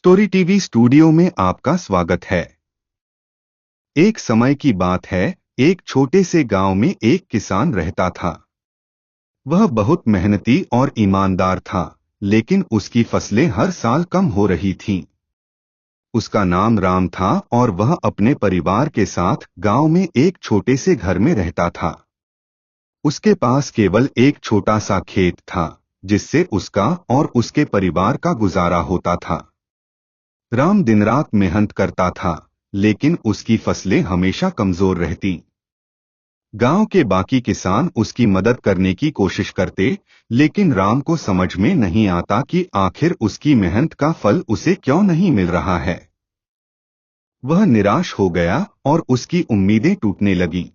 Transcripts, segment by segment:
Story TV studio में आपका स्वागत है। एक समय की बात है, एक छोटे से गांव में एक किसान रहता था। वह बहुत मेहनती और ईमानदार था, लेकिन उसकी फसलें हर साल कम हो रही थीं। उसका नाम राम था और वह अपने परिवार के साथ गांव में एक छोटे से घर में रहता था। उसके पास केवल एक छोटा सा खेत था, जिससे उसका और उसके परिवार का गुजारा होता था। राम दिन रात मेहनत करता था, लेकिन उसकी फसलें हमेशा कमजोर रहती। गांव के बाकी किसान उसकी मदद करने की कोशिश करते, लेकिन राम को समझ में नहीं आता कि आखिर उसकी मेहनत का फल उसे क्यों नहीं मिल रहा है। वह निराश हो गया और उसकी उम्मीदें टूटने लगीं।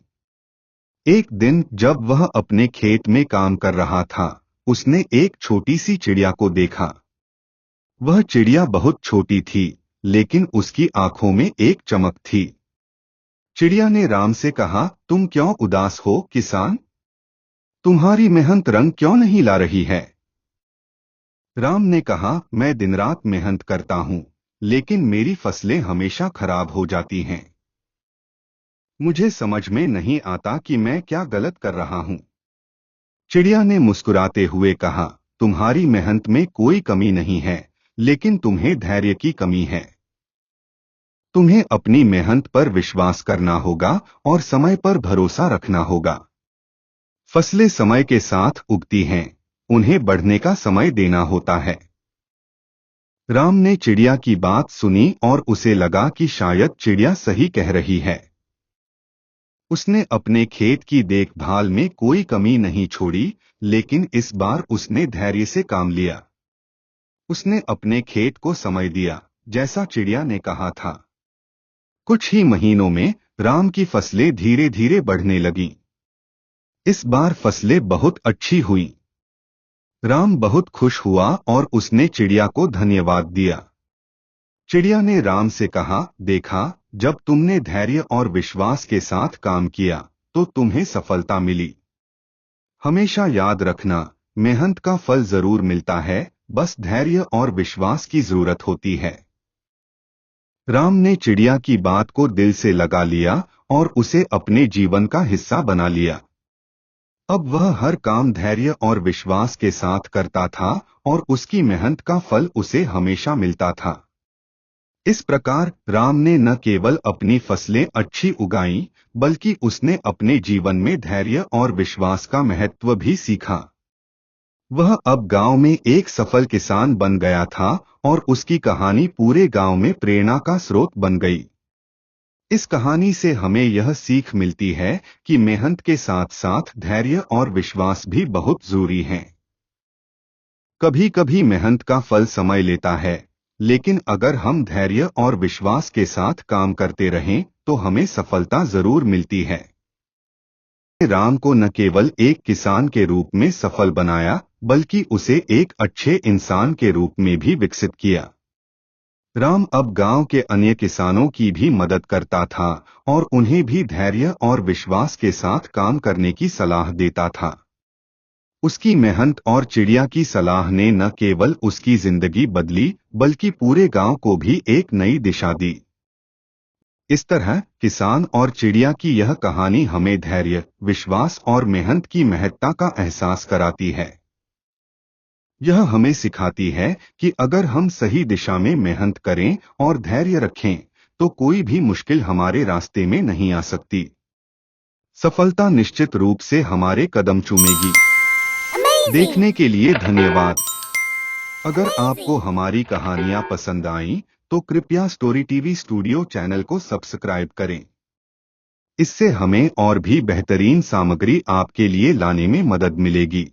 एक दिन जब वह अपने खेत में काम कर रहा था, उसने एक छोटी सी चिड़िया को देखा। वह चिड़िया बहुत छोटी थी, लेकिन उसकी आंखों में एक चमक थी। चिड़िया ने राम से कहा, तुम क्यों उदास हो किसान? तुम्हारी मेहनत रंग क्यों नहीं ला रही है? राम ने कहा, मैं दिन रात मेहनत करता हूँ, लेकिन मेरी फसलें हमेशा खराब हो जाती हैं। मुझे समझ में नहीं आता कि मैं क्या गलत कर रहा हूँ। चिड़िया ने मुस्कुराते हुए कहा, तुम्हारी मेहनत में कोई कमी नहीं है, लेकिन तुम्हें धैर्य की कमी है। तुम्हें अपनी मेहनत पर विश्वास करना होगा और समय पर भरोसा रखना होगा। फसलें समय के साथ उगती हैं, उन्हें बढ़ने का समय देना होता है। राम ने चिड़िया की बात सुनी और उसे लगा कि शायद चिड़िया सही कह रही है। उसने अपने खेत की देखभाल में कोई कमी नहीं छोड़ी, लेकिन इस बार उसने धैर्य से काम लिया। उसने अपने खेत को समय दिया, जैसा चिड़िया ने कहा था। कुछ ही महीनों में राम की फसलें धीरे धीरे बढ़ने लगीं। इस बार फसलें बहुत अच्छी हुईं। राम बहुत खुश हुआ और उसने चिड़िया को धन्यवाद दिया। चिड़िया ने राम से कहा, देखा, जब तुमने धैर्य और विश्वास के साथ काम किया, तो तुम्हें सफलता मिली। हमेशा याद रखना, मेहनत का फल जरूर मिलता है, बस धैर्य और विश्वास की जरूरत होती है। राम ने चिड़िया की बात को दिल से लगा लिया और उसे अपने जीवन का हिस्सा बना लिया। अब वह हर काम धैर्य और विश्वास के साथ करता था और उसकी मेहनत का फल उसे हमेशा मिलता था। इस प्रकार राम ने न केवल अपनी फसलें अच्छी उगाईं, बल्कि उसने अपने जीवन में धैर्य और विश्वास का महत्व भी सीखा। वह अब गांव में एक सफल किसान बन गया था और उसकी कहानी पूरे गांव में प्रेरणा का स्रोत बन गई। इस कहानी से हमें यह सीख मिलती है कि मेहनत के साथ साथ धैर्य और विश्वास भी बहुत जरूरी हैं। कभी कभी मेहनत का फल समय लेता है, लेकिन अगर हम धैर्य और विश्वास के साथ काम करते रहें, तो हमें सफलता जरूर मिलती है। राम को न केवल एक किसान के रूप में सफल बनाया, बल्कि उसे एक अच्छे इंसान के रूप में भी विकसित किया। राम अब गांव के अन्य किसानों की भी मदद करता था और उन्हें भी धैर्य और विश्वास के साथ काम करने की सलाह देता था। उसकी मेहनत और चिड़िया की सलाह ने न केवल उसकी जिंदगी बदली, बल्कि पूरे गांव को भी एक नई दिशा दी। इस तरह किसान और चिड़िया की यह कहानी हमें धैर्य, विश्वास और मेहनत की महत्ता का एहसास कराती है। यह हमें सिखाती है कि अगर हम सही दिशा में मेहनत करें और धैर्य रखें, तो कोई भी मुश्किल हमारे रास्ते में नहीं आ सकती। सफलता निश्चित रूप से हमारे कदम चूमेगी। देखने के लिए धन्यवाद। अगर आपको हमारी कहानियां पसंद आईं, तो कृपया स्टोरी टीवी स्टूडियो चैनल को सब्सक्राइब करें। इससे हमें और भी बेहतरीन सामग्री आपके लिए लाने में मदद मिलेगी।